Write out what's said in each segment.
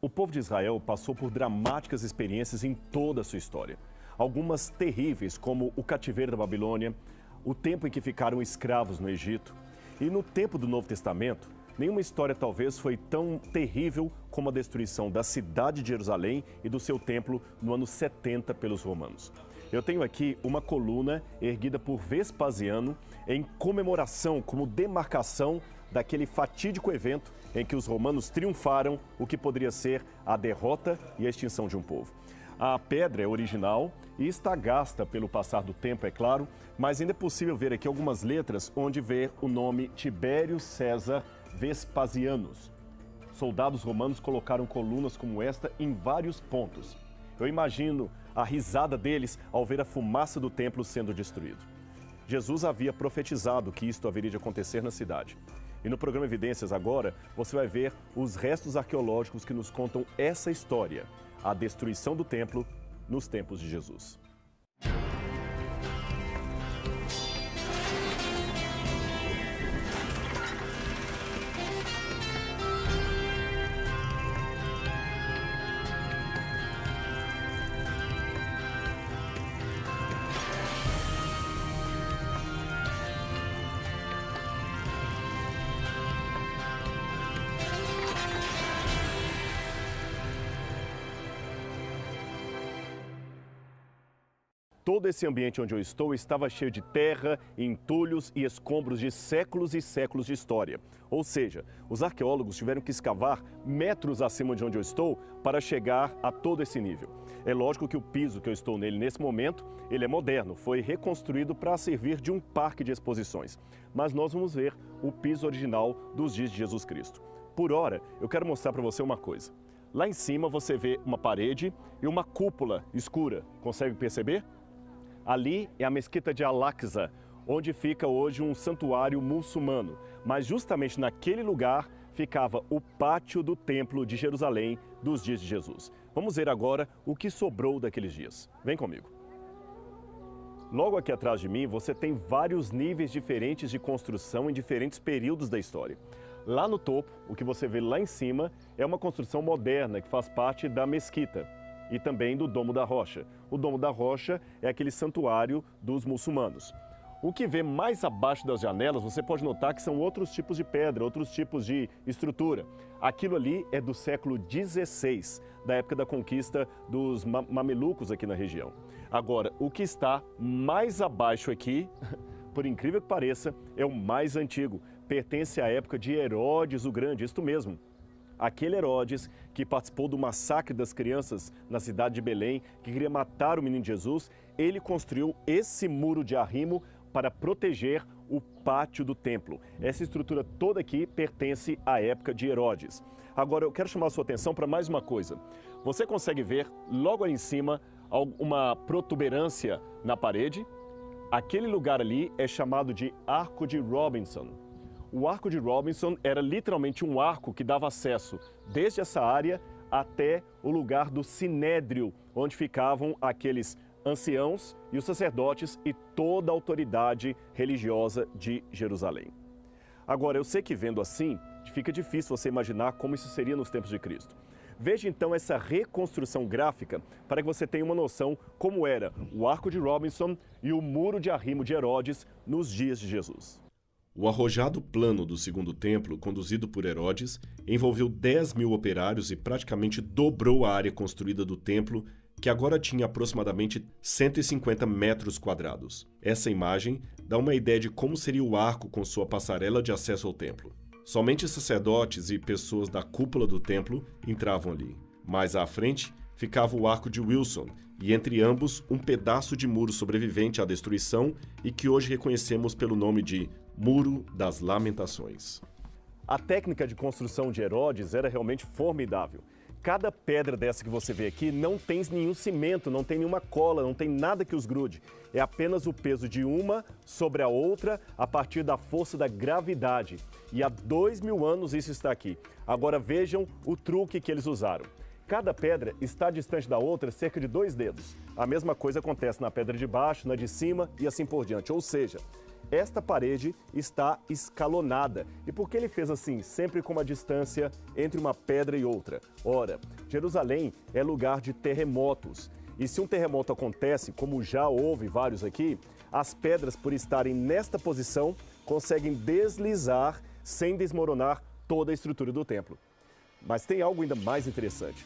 O povo de Israel passou por dramáticas experiências em toda a sua história. Algumas terríveis, como o cativeiro da Babilônia, o tempo em que ficaram escravos no Egito. E no tempo do Novo Testamento, nenhuma história talvez foi tão terrível como a destruição da cidade de Jerusalém e do seu templo no ano 70 pelos romanos. Eu tenho aqui uma coluna erguida por Vespasiano em comemoração, como demarcação daquele fatídico evento em que os romanos triunfaram, o que poderia ser a derrota e a extinção de um povo. A pedra é original e está gasta pelo passar do tempo, é claro, mas ainda é possível ver aqui algumas letras onde vê o nome Tibério César Vespasianus. Soldados romanos colocaram colunas como esta em vários pontos. Eu imagino a risada deles ao ver a fumaça do templo sendo destruído. Jesus havia profetizado que isto haveria de acontecer na cidade. E no programa Evidências agora, você vai ver os restos arqueológicos que nos contam essa história, a destruição do templo nos tempos de Jesus. Todo esse ambiente onde eu estou estava cheio de terra, entulhos e escombros de séculos e séculos de história. Ou seja, os arqueólogos tiveram que escavar metros acima de onde eu estou para chegar a todo esse nível. É lógico que o piso que eu estou nele nesse momento, ele é moderno, foi reconstruído para servir de um parque de exposições. Mas nós vamos ver o piso original dos dias de Jesus Cristo. Por hora, eu quero mostrar para você uma coisa. Lá em cima você vê uma parede e uma cúpula escura. Consegue perceber? Ali é a mesquita de Al-Aqsa, onde fica hoje um santuário muçulmano. Mas justamente naquele lugar ficava o pátio do templo de Jerusalém dos dias de Jesus. Vamos ver agora o que sobrou daqueles dias. Vem comigo. Logo aqui atrás de mim você tem vários níveis diferentes de construção em diferentes períodos da história. Lá no topo, o que você vê lá em cima é uma construção moderna que faz parte da mesquita e também do Domo da Rocha. O Domo da Rocha é aquele santuário dos muçulmanos. O que vê mais abaixo das janelas, você pode notar que são outros tipos de pedra, outros tipos de estrutura. Aquilo ali é do século XVI, da época da conquista dos mamelucos aqui na região. Agora, o que está mais abaixo aqui, por incrível que pareça, é o mais antigo. Pertence à época de Herodes o Grande, isto mesmo. Aquele Herodes que participou do massacre das crianças na cidade de Belém, que queria matar o menino Jesus, ele construiu esse muro de arrimo para proteger o pátio do templo. Essa estrutura toda aqui pertence à época de Herodes. Agora, eu quero chamar a sua atenção para mais uma coisa. Você consegue ver logo ali em cima uma protuberância na parede? Aquele lugar ali é chamado de Arco de Robinson. O Arco de Robinson era literalmente um arco que dava acesso desde essa área até o lugar do Sinédrio, onde ficavam aqueles anciãos e os sacerdotes e toda a autoridade religiosa de Jerusalém. Agora, eu sei que vendo assim, fica difícil você imaginar como isso seria nos tempos de Cristo. Veja então essa reconstrução gráfica para que você tenha uma noção como era o Arco de Robinson e o Muro de Arrimo de Herodes nos dias de Jesus. O arrojado plano do segundo templo, conduzido por Herodes, envolveu 10.000 operários e praticamente dobrou a área construída do templo, que agora tinha aproximadamente 150 metros quadrados. Essa imagem dá uma ideia de como seria o arco com sua passarela de acesso ao templo. Somente sacerdotes e pessoas da cúpula do templo entravam ali. Mais à frente ficava o Arco de Wilson, e entre ambos um pedaço de muro sobrevivente à destruição e que hoje reconhecemos pelo nome de Muro das Lamentações. A técnica de construção de Herodes era realmente formidável. Cada pedra dessa que você vê aqui não tem nenhum cimento, não tem nenhuma cola, não tem nada que os grude. É apenas o peso de uma sobre a outra a partir da força da gravidade. E há 2000 anos isso está aqui. Agora vejam o truque que eles usaram. Cada pedra está distante da outra cerca de 2 dedos. A mesma coisa acontece na pedra de baixo, na de cima e assim por diante. Ou seja, esta parede está escalonada. E por que ele fez assim, sempre com uma distância entre uma pedra e outra? Ora, Jerusalém é lugar de terremotos. E se um terremoto acontece, como já houve vários aqui, as pedras, por estarem nesta posição, conseguem deslizar sem desmoronar toda a estrutura do templo. Mas tem algo ainda mais interessante.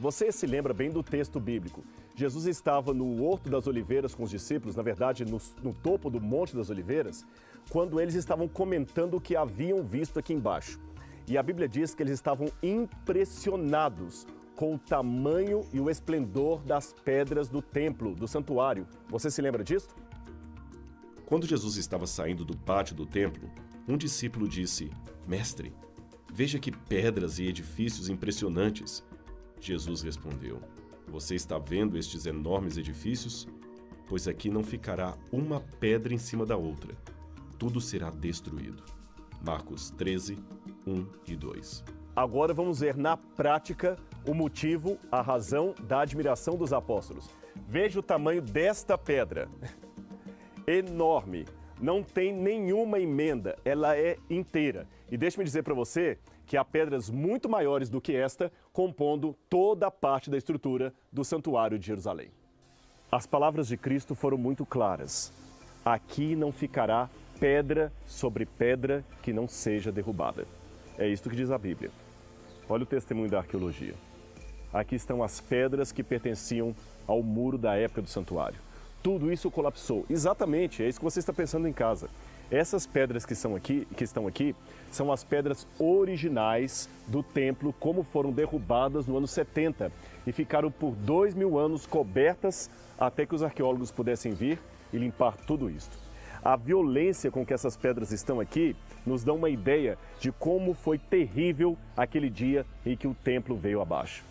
Você se lembra bem do texto bíblico. Jesus estava no Horto das Oliveiras com os discípulos, na verdade, no topo do Monte das Oliveiras, quando eles estavam comentando o que haviam visto aqui embaixo. E a Bíblia diz que eles estavam impressionados com o tamanho e o esplendor das pedras do templo, do santuário. Você se lembra disso? Quando Jesus estava saindo do pátio do templo, um discípulo disse: Mestre, veja que pedras e edifícios impressionantes. Jesus respondeu: Você está vendo estes enormes edifícios? Pois aqui não ficará uma pedra em cima da outra. Tudo será destruído. Marcos 13, 1 e 2. Agora vamos ver na prática o motivo, a razão da admiração dos apóstolos. Veja o tamanho desta pedra. Enorme. Não tem nenhuma emenda, ela é inteira. E deixe-me dizer para você que há pedras muito maiores do que esta, compondo toda a parte da estrutura do Santuário de Jerusalém. As palavras de Cristo foram muito claras. Aqui não ficará pedra sobre pedra que não seja derrubada. É isto que diz a Bíblia. Olha o testemunho da arqueologia. Aqui estão as pedras que pertenciam ao muro da época do santuário. Tudo isso colapsou. Exatamente, é isso que você está pensando em casa. Essas pedras que estão aqui são as pedras originais do templo, como foram derrubadas no ano 70 e ficaram por 2000 anos cobertas até que os arqueólogos pudessem vir e limpar tudo isto. A violência com que essas pedras estão aqui nos dá uma ideia de como foi terrível aquele dia em que o templo veio abaixo.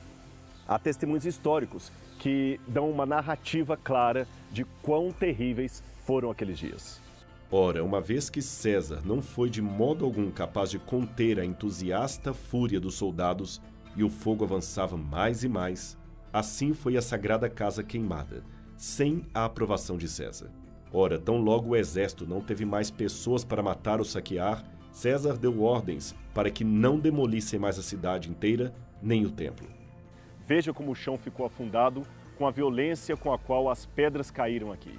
Há testemunhos históricos que dão uma narrativa clara de quão terríveis foram aqueles dias. Ora, uma vez que César não foi de modo algum capaz de conter a entusiasta fúria dos soldados e o fogo avançava mais e mais, assim foi a sagrada casa queimada, sem a aprovação de César. Ora, tão logo o exército não teve mais pessoas para matar ou saquear, César deu ordens para que não demolissem mais a cidade inteira, nem o templo. Veja como o chão ficou afundado com a violência com a qual as pedras caíram aqui.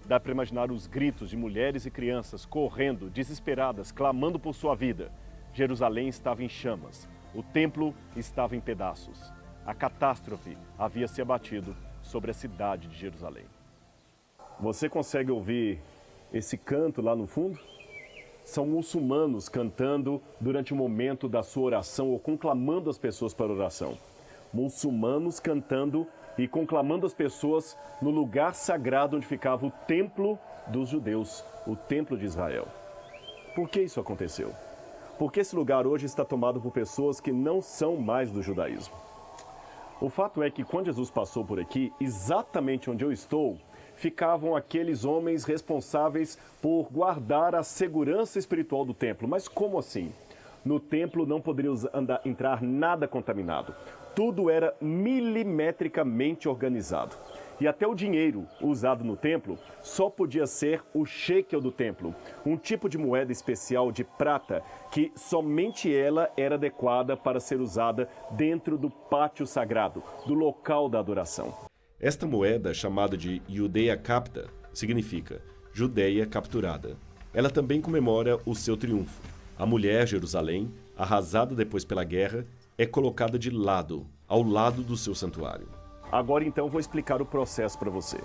Dá para imaginar os gritos de mulheres e crianças correndo, desesperadas, clamando por sua vida. Jerusalém estava em chamas. O templo estava em pedaços. A catástrofe havia se abatido sobre a cidade de Jerusalém. Você consegue ouvir esse canto lá no fundo? São muçulmanos cantando durante o momento da sua oração ou conclamando as pessoas para a oração. Muçulmanos cantando e conclamando as pessoas no lugar sagrado onde ficava o templo dos judeus, o templo de Israel. Por que isso aconteceu? Porque esse lugar hoje está tomado por pessoas que não são mais do judaísmo. O fato é que quando Jesus passou por aqui, exatamente onde eu estou, ficavam aqueles homens responsáveis por guardar a segurança espiritual do templo. Mas como assim? No templo não poderia entrar nada contaminado. Tudo era milimetricamente organizado. E até o dinheiro usado no templo só podia ser o shekel do templo, um tipo de moeda especial de prata que somente ela era adequada para ser usada dentro do pátio sagrado, do local da adoração. Esta moeda, chamada de Judeia Capta, significa Judeia capturada. Ela também comemora o seu triunfo. A mulher, Jerusalém, arrasada depois pela guerra, é colocada de lado, ao lado do seu santuário. Agora então vou explicar o processo para você.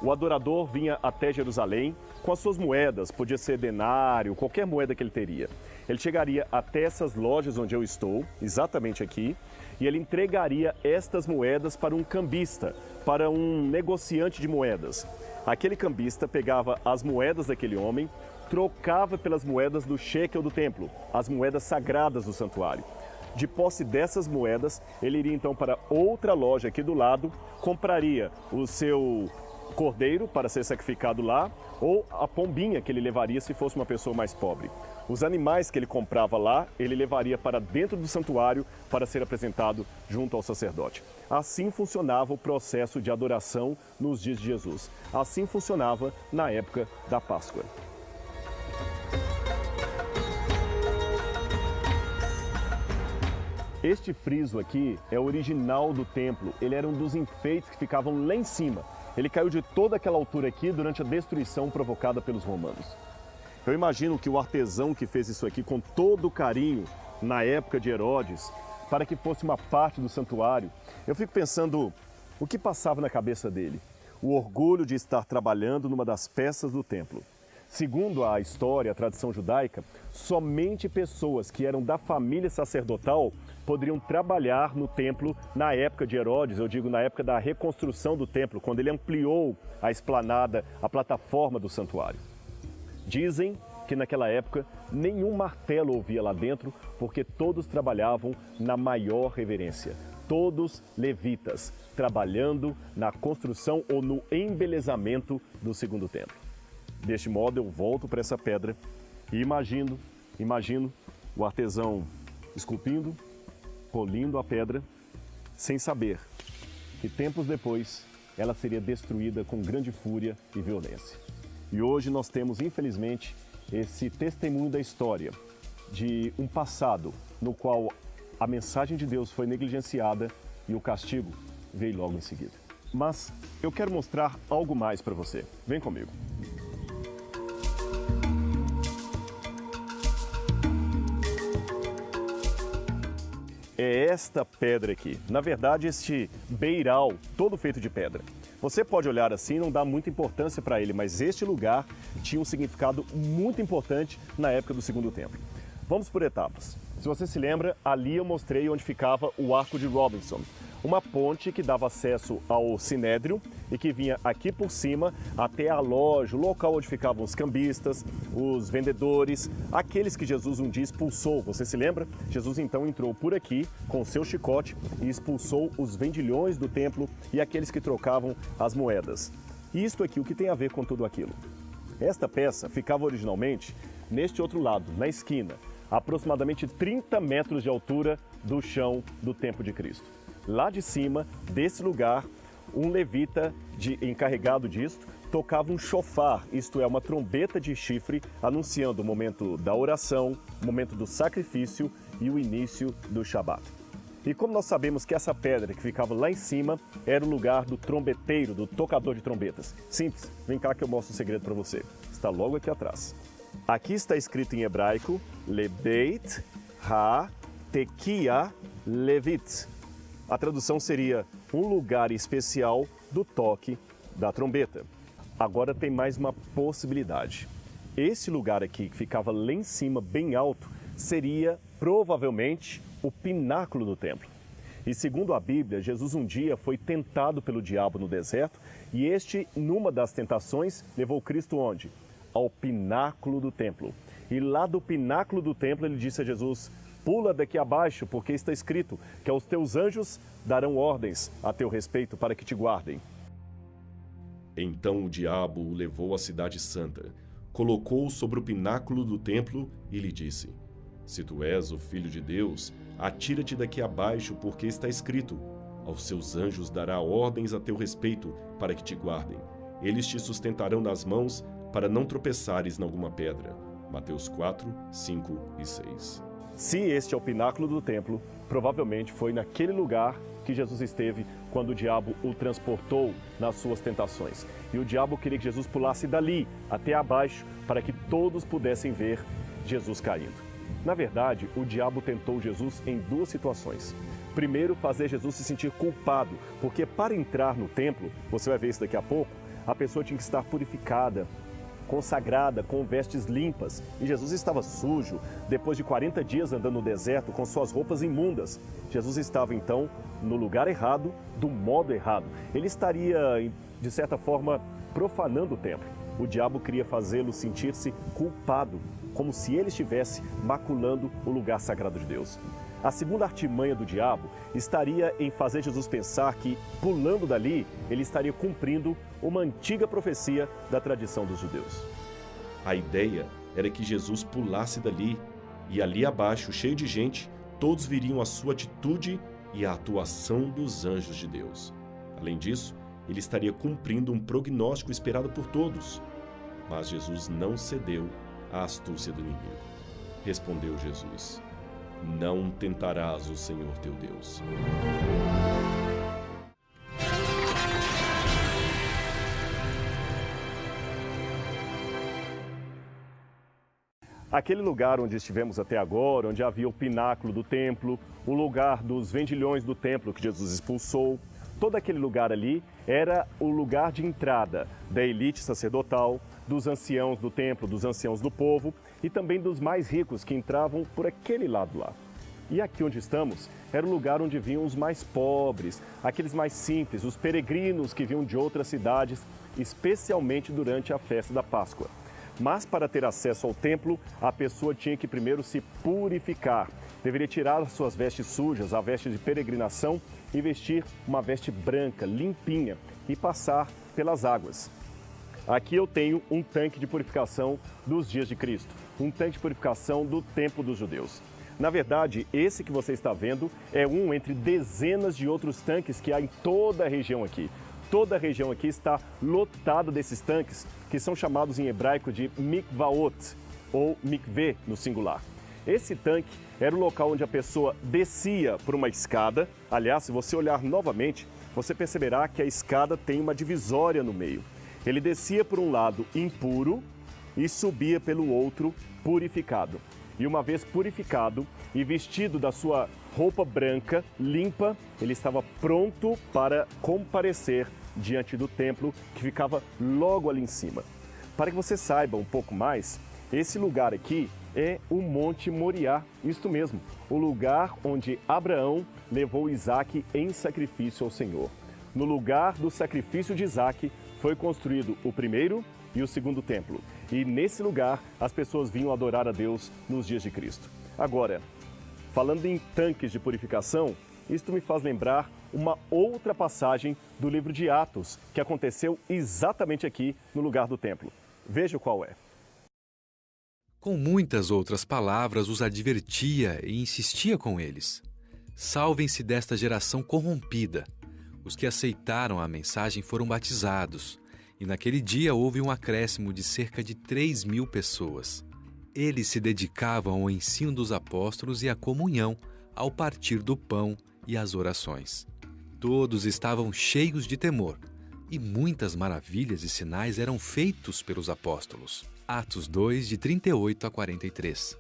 O adorador vinha até Jerusalém com as suas moedas, podia ser denário, qualquer moeda que ele teria. Ele chegaria até essas lojas onde eu estou, exatamente aqui, e ele entregaria estas moedas para um cambista, para um negociante de moedas. Aquele cambista pegava as moedas daquele homem, trocava pelas moedas do shekel do templo, as moedas sagradas do santuário. De posse dessas moedas, ele iria então para outra loja aqui do lado, compraria o seu cordeiro para ser sacrificado lá, ou a pombinha que ele levaria se fosse uma pessoa mais pobre. Os animais que ele comprava lá, ele levaria para dentro do santuário para ser apresentado junto ao sacerdote. Assim funcionava o processo de adoração nos dias de Jesus. Assim funcionava na época da Páscoa. Este friso aqui é original do templo. Ele era um dos enfeites que ficavam lá em cima. Ele caiu de toda aquela altura aqui durante a destruição provocada pelos romanos. Eu imagino que o artesão que fez isso aqui com todo carinho na época de Herodes, para que fosse uma parte do santuário, eu fico pensando o que passava na cabeça dele. O orgulho de estar trabalhando numa das peças do templo. Segundo a história, a tradição judaica, somente pessoas que eram da família sacerdotal poderiam trabalhar no templo na época de Herodes, eu digo na época da reconstrução do templo, quando ele ampliou a esplanada, a plataforma do santuário. Dizem que naquela época nenhum martelo ouvia lá dentro, porque todos trabalhavam na maior reverência. Todos levitas, trabalhando na construção ou no embelezamento do segundo templo. Deste modo eu volto para essa pedra e imagino o artesão esculpindo, polindo a pedra, sem saber que tempos depois ela seria destruída com grande fúria e violência. E hoje nós temos, infelizmente, esse testemunho da história de um passado no qual a mensagem de Deus foi negligenciada e o castigo veio logo em seguida. Mas eu quero mostrar algo mais para você. Vem comigo. É esta pedra aqui. Na verdade, este beiral, todo feito de pedra. Você pode olhar assim e não dar muita importância para ele, mas este lugar tinha um significado muito importante na época do Segundo Templo. Vamos por etapas. Se você se lembra, ali eu mostrei onde ficava o Arco de Robinson, uma ponte que dava acesso ao Sinédrio e que vinha aqui por cima até a loja, o local onde ficavam os cambistas, os vendedores, aqueles que Jesus um dia expulsou. Você se lembra? Jesus então entrou por aqui com o seu chicote e expulsou os vendilhões do templo e aqueles que trocavam as moedas. E isto aqui, o que tem a ver com tudo aquilo? Esta peça ficava originalmente neste outro lado, na esquina, aproximadamente 30 metros de altura do chão do templo de Cristo. Lá de cima, desse lugar, um levita encarregado disto tocava um chofar, isto é, uma trombeta de chifre, anunciando o momento da oração, o momento do sacrifício e o início do Shabat. E como nós sabemos que essa pedra que ficava lá em cima era o lugar do trombeteiro, do tocador de trombetas. Simples, vem cá que eu mostro o segredo para você. Está logo aqui atrás. Aqui está escrito em hebraico, Lebeit ha-tekia levit. A tradução seria um lugar especial do toque da trombeta. Agora tem mais uma possibilidade. Esse lugar aqui, que ficava lá em cima, bem alto, seria provavelmente o pináculo do templo. E segundo a Bíblia, Jesus um dia foi tentado pelo diabo no deserto e este, numa das tentações, levou Cristo onde? Ao pináculo do templo. E lá do pináculo do templo ele disse a Jesus: pula daqui abaixo, porque está escrito que aos teus anjos darão ordens a teu respeito para que te guardem. Então o diabo o levou à cidade santa, colocou-o sobre o pináculo do templo e lhe disse: se tu és o Filho de Deus, atira-te daqui abaixo, porque está escrito: aos seus anjos dará ordens a teu respeito para que te guardem. Eles te sustentarão nas mãos para não tropeçares em alguma pedra. Mateus 4, 5 e 6. Se este é o pináculo do templo, provavelmente foi naquele lugar que Jesus esteve quando o diabo o transportou nas suas tentações. E o diabo queria que Jesus pulasse dali até abaixo para que todos pudessem ver Jesus caindo. Na verdade, o diabo tentou Jesus em duas situações. Primeiro, fazer Jesus se sentir culpado, porque para entrar no templo, você vai ver isso daqui a pouco, a pessoa tinha que estar purificada, consagrada, com vestes limpas. E Jesus estava sujo, depois de 40 dias andando no deserto com suas roupas imundas. Jesus estava então no lugar errado, do modo errado. Ele estaria, de certa forma, profanando o templo. O diabo queria fazê-lo sentir-se culpado, como se ele estivesse maculando o lugar sagrado de Deus. A segunda artimanha do diabo estaria em fazer Jesus pensar que, pulando dali, ele estaria cumprindo uma antiga profecia da tradição dos judeus. A ideia era que Jesus pulasse dali, e ali abaixo, cheio de gente, todos viriam a sua atitude e a atuação dos anjos de Deus. Além disso, ele estaria cumprindo um prognóstico esperado por todos. Mas Jesus não cedeu à astúcia do inimigo. Respondeu Jesus: não tentarás o Senhor teu Deus. Aquele lugar onde estivemos até agora, onde havia o pináculo do templo, o lugar dos vendilhões do templo que Jesus expulsou, todo aquele lugar ali era o lugar de entrada da elite sacerdotal, dos anciãos do templo, dos anciãos do povo e também dos mais ricos que entravam por aquele lado lá. E aqui onde estamos era o lugar onde vinham os mais pobres, aqueles mais simples, os peregrinos que vinham de outras cidades, especialmente durante a festa da Páscoa. Mas para ter acesso ao templo, a pessoa tinha que primeiro se purificar. Deveria tirar as suas vestes sujas, a veste de peregrinação, e vestir uma veste branca, limpinha, e passar pelas águas. Aqui eu tenho um tanque de purificação dos dias de Cristo, um tanque de purificação do templo dos judeus. Na verdade, esse que você está vendo é um entre dezenas de outros tanques que há em toda a região aqui. Toda a região aqui está lotada desses tanques, que são chamados em hebraico de mikvaot, ou mikveh no singular. Esse tanque era o local onde a pessoa descia por uma escada. Aliás, se você olhar novamente, você perceberá que a escada tem uma divisória no meio. Ele descia por um lado impuro e subia pelo outro purificado. E uma vez purificado e vestido da sua roupa branca, limpa, ele estava pronto para comparecer diante do templo que ficava logo ali em cima. Para que você saiba um pouco mais, esse lugar aqui é o Monte Moriá, isto mesmo, o lugar onde Abraão levou Isaque em sacrifício ao Senhor. No lugar do sacrifício de Isaque foi construído o primeiro e o segundo templo. E nesse lugar as pessoas vinham adorar a Deus nos dias de Cristo. Agora, falando em tanques de purificação, isto me faz lembrar uma outra passagem do livro de Atos, que aconteceu exatamente aqui no lugar do templo. Veja qual é. Com muitas outras palavras, os advertia e insistia com eles: salvem-se desta geração corrompida. Os que aceitaram a mensagem foram batizados, e naquele dia houve um acréscimo de cerca de 3.000 pessoas. Eles se dedicavam ao ensino dos apóstolos e à comunhão, ao partir do pão e às orações. Todos estavam cheios de temor, e muitas maravilhas e sinais eram feitos pelos apóstolos. Atos 2, de 38 a 43.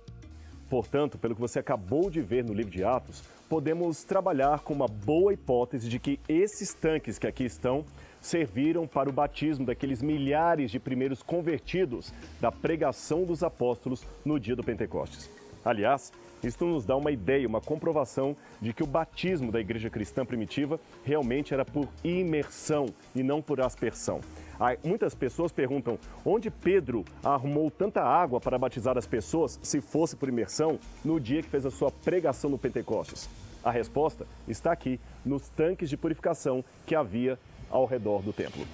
Portanto, pelo que você acabou de ver no livro de Atos, podemos trabalhar com uma boa hipótese de que esses tanques que aqui estão serviram para o batismo daqueles milhares de primeiros convertidos da pregação dos apóstolos no dia do Pentecostes. Aliás, isto nos dá uma ideia, uma comprovação de que o batismo da igreja cristã primitiva realmente era por imersão e não por aspersão. Muitas pessoas perguntam onde Pedro arrumou tanta água para batizar as pessoas, se fosse por imersão, no dia que fez a sua pregação no Pentecostes. A resposta está aqui, nos tanques de purificação que havia ao redor do templo.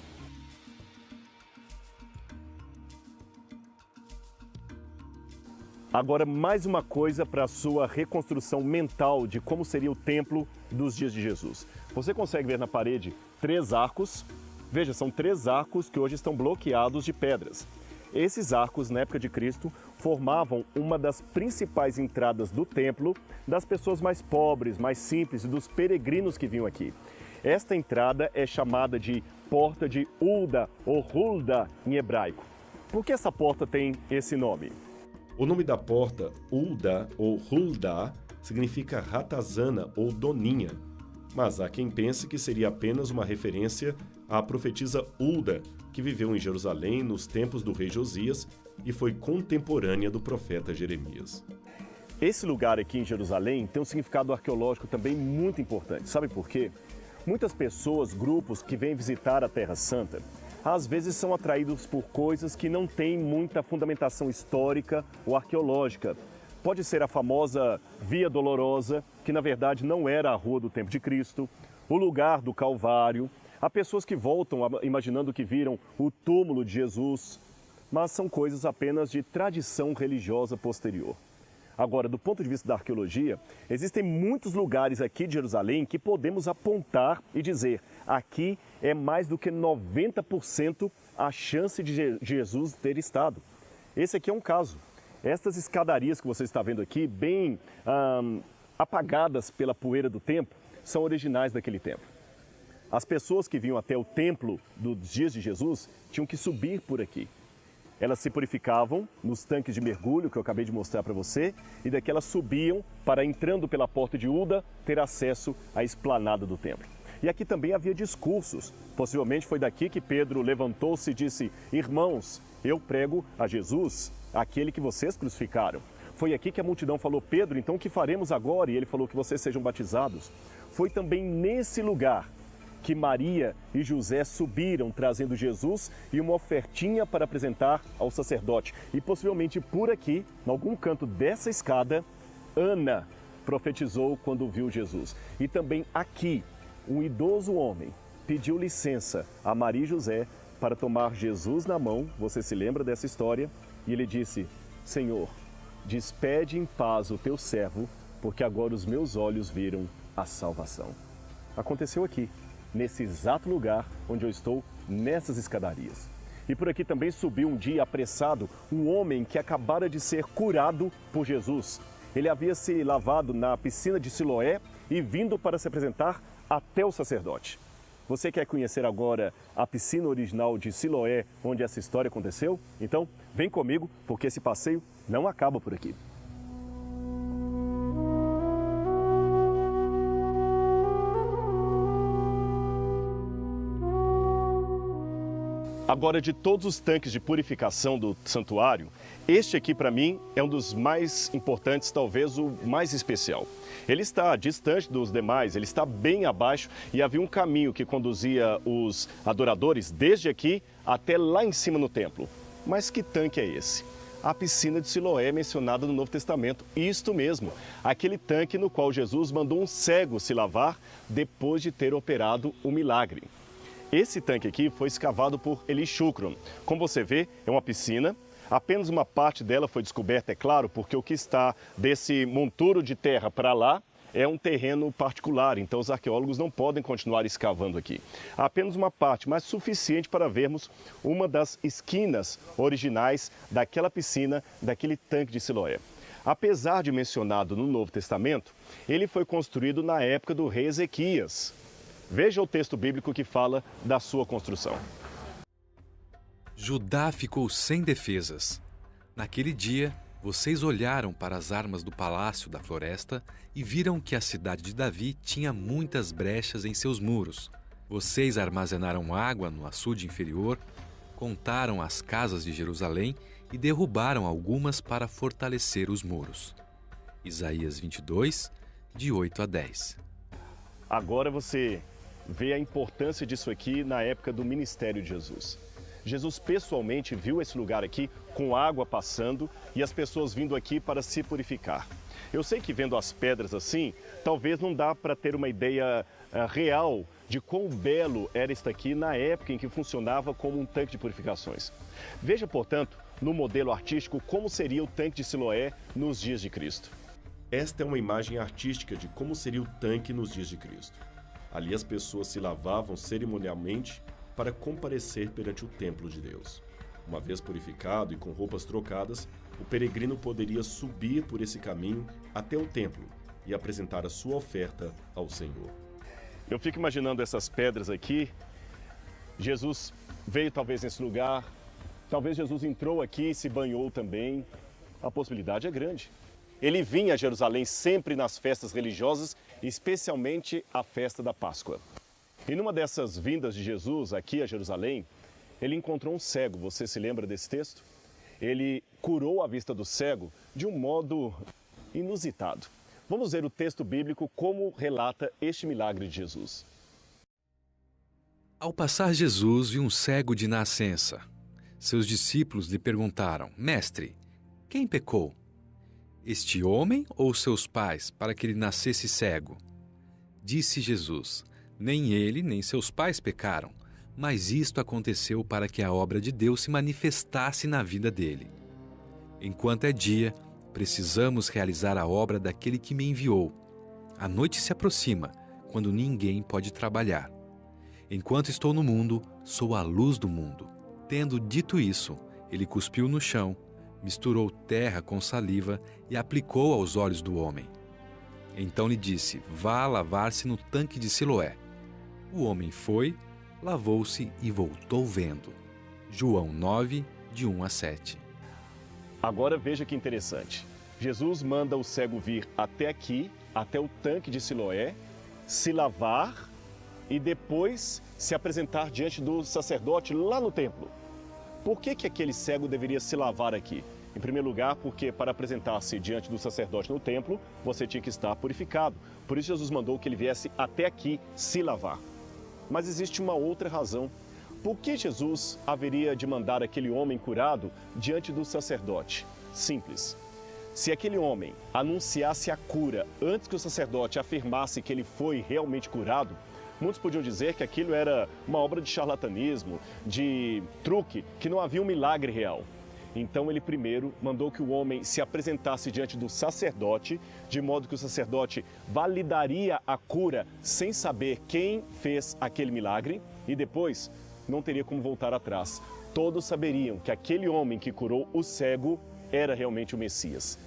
Agora, mais uma coisa para a sua reconstrução mental de como seria o templo dos dias de Jesus. Você consegue ver na parede 3 arcos. Veja, são 3 arcos que hoje estão bloqueados de pedras. Esses arcos, na época de Cristo, formavam uma das principais entradas do templo das pessoas mais pobres, mais simples e dos peregrinos que vinham aqui. Esta entrada é chamada de Porta de Hulda, ou Hulda em hebraico. Por que essa porta tem esse nome? O nome da porta, Hulda ou Hulda, significa ratazana ou doninha. Mas há quem pense que seria apenas uma referência à profetisa Hulda, que viveu em Jerusalém nos tempos do rei Josias e foi contemporânea do profeta Jeremias. Esse lugar aqui em Jerusalém tem um significado arqueológico também muito importante. Sabe por quê? Muitas pessoas, grupos que vêm visitar a Terra Santa, às vezes são atraídos por coisas que não têm muita fundamentação histórica ou arqueológica. Pode ser a famosa Via Dolorosa, que na verdade não era a Rua do Tempo de Cristo, o lugar do Calvário. Há pessoas que voltam imaginando que viram o túmulo de Jesus. mas são coisas apenas de tradição religiosa posterior. Agora, do ponto de vista da arqueologia, existem muitos lugares aqui de Jerusalém que podemos apontar e dizer: aqui é mais do que 90% a chance de Jesus ter estado. Esse aqui é um caso. Estas escadarias que você está vendo aqui, bem apagadas pela poeira do templo, são originais daquele templo. As pessoas que vinham até o templo dos dias de Jesus tinham que subir por aqui. Elas se purificavam nos tanques de mergulho que eu acabei de mostrar para você, e daqui elas subiam para, entrando pela porta de Uda, ter acesso à esplanada do templo. E aqui também havia discursos. Possivelmente foi daqui que Pedro levantou-se e disse: irmãos, eu prego a Jesus, aquele que vocês crucificaram. Foi aqui que a multidão falou: Pedro, então o que faremos agora? E ele falou: que vocês sejam batizados. Foi também nesse lugar que Maria e José subiram trazendo Jesus e uma ofertinha para apresentar ao sacerdote. E possivelmente por aqui, em algum canto dessa escada, Ana profetizou quando viu Jesus. E também aqui, um idoso homem pediu licença a Maria e José para tomar Jesus na mão. Você se lembra dessa história? E ele disse: Senhor, despede em paz o teu servo, porque agora os meus olhos viram a salvação. Aconteceu aqui, nesse exato lugar onde eu estou, nessas escadarias. E por aqui também subiu um dia apressado um homem que acabara de ser curado por Jesus. Ele havia se lavado na piscina de Siloé e vindo para se apresentar até o sacerdote. Você quer conhecer agora a piscina original de Siloé, onde essa história aconteceu? Então, vem comigo, porque esse passeio não acaba por aqui. Agora, de todos os tanques de purificação do santuário, este aqui para mim é um dos mais importantes, talvez o mais especial. Ele está distante dos demais, ele está bem abaixo e havia um caminho que conduzia os adoradores desde aqui até lá em cima no templo. Mas que tanque é esse? A piscina de Siloé mencionada no Novo Testamento. Isto mesmo, aquele tanque no qual Jesus mandou um cego se lavar depois de ter operado o milagre. Esse tanque aqui foi escavado por Eli Shukron. Como você vê, é uma piscina. Apenas uma parte dela foi descoberta, é claro, porque o que está desse monturo de terra para lá é um terreno particular, então os arqueólogos não podem continuar escavando aqui. Há apenas uma parte, mas suficiente para vermos uma das esquinas originais daquela piscina, daquele tanque de Siloé. Apesar de mencionado no Novo Testamento, ele foi construído na época do rei Ezequias. Veja o texto bíblico que fala da sua construção. Judá ficou sem defesas. Naquele dia, vocês olharam para as armas do palácio da floresta e viram que a cidade de Davi tinha muitas brechas em seus muros. Vocês armazenaram água no açude inferior, contaram as casas de Jerusalém e derrubaram algumas para fortalecer os muros. Isaías 22, de 8 a 10. Agora você vê a importância disso aqui na época do ministério de Jesus. Jesus pessoalmente viu esse lugar aqui com água passando e as pessoas vindo aqui para se purificar. Eu sei que vendo as pedras assim, talvez não dá para ter uma ideia real de quão belo era isso aqui na época em que funcionava como um tanque de purificações. Veja, portanto, no modelo artístico como seria o tanque de Siloé nos dias de Cristo. Esta é uma imagem artística de como seria o tanque nos dias de Cristo. Ali as pessoas se lavavam cerimonialmente para comparecer perante o templo de Deus. Uma vez purificado e com roupas trocadas, o peregrino poderia subir por esse caminho até o templo e apresentar a sua oferta ao Senhor. Eu fico imaginando essas pedras aqui. Jesus veio talvez nesse lugar, talvez Jesus entrou aqui e se banhou também. A possibilidade é grande. Ele vinha a Jerusalém sempre nas festas religiosas, especialmente a festa da Páscoa. E numa dessas vindas de Jesus aqui a Jerusalém, ele encontrou um cego. Você se lembra desse texto? Ele curou a vista do cego de um modo inusitado. Vamos ver o texto bíblico como relata este milagre de Jesus. Ao passar Jesus viu um cego de nascença. Seus discípulos lhe perguntaram: Mestre, quem pecou? Este homem ou seus pais, para que ele nascesse cego? Disse Jesus: Nem ele, nem seus pais pecaram, mas isto aconteceu para que a obra de Deus se manifestasse na vida dele. Enquanto é dia, precisamos realizar a obra daquele que me enviou. A noite se aproxima, quando ninguém pode trabalhar. Enquanto estou no mundo, sou a luz do mundo. Tendo dito isso, ele cuspiu no chão, misturou terra com saliva e aplicou aos olhos do homem. Então lhe disse: vá lavar-se no tanque de Siloé. O homem foi, lavou-se e voltou vendo. João 9, de 1 a 7. Agora veja que interessante. Jesus manda o cego vir até aqui, até o tanque de Siloé, se lavar e depois se apresentar diante do sacerdote lá no templo. Por que aquele cego deveria se lavar aqui? Em primeiro lugar, porque para apresentar-se diante do sacerdote no templo, você tinha que estar purificado. Por isso Jesus mandou que ele viesse até aqui se lavar. Mas existe uma outra razão. Por que Jesus haveria de mandar aquele homem curado diante do sacerdote? Simples. Se aquele homem anunciasse a cura antes que o sacerdote afirmasse que ele foi realmente curado, muitos podiam dizer que aquilo era uma obra de charlatanismo, de truque, que não havia um milagre real. Então ele primeiro mandou que o homem se apresentasse diante do sacerdote, de modo que o sacerdote validaria a cura sem saber quem fez aquele milagre, e depois não teria como voltar atrás. Todos saberiam que aquele homem que curou o cego era realmente o Messias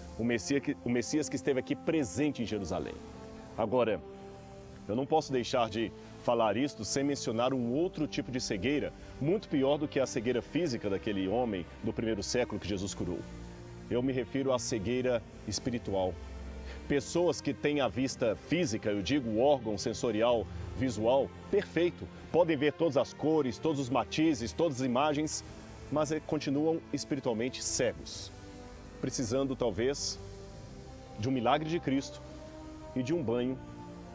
que esteve aqui presente em Jerusalém. Agora, eu não posso deixar de falar isto sem mencionar um outro tipo de cegueira, muito pior do que a cegueira física daquele homem do primeiro século que Jesus curou. Eu me refiro à cegueira espiritual. Pessoas que têm a vista física, eu digo o órgão sensorial visual perfeito, podem ver todas as cores, todos os matizes, todas as imagens, mas continuam espiritualmente cegos, precisando talvez de um milagre de Cristo e de um banho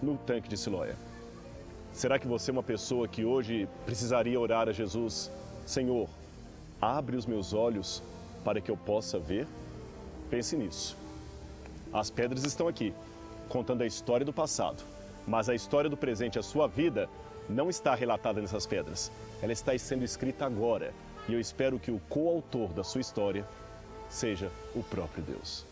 no tanque de Siloé. Será que você é uma pessoa que hoje precisaria orar a Jesus: Senhor, abre os meus olhos para que eu possa ver? Pense nisso. As pedras estão aqui, contando a história do passado, mas a história do presente, a sua vida, não está relatada nessas pedras. Ela está sendo escrita agora, e eu espero que o coautor da sua história seja o próprio Deus.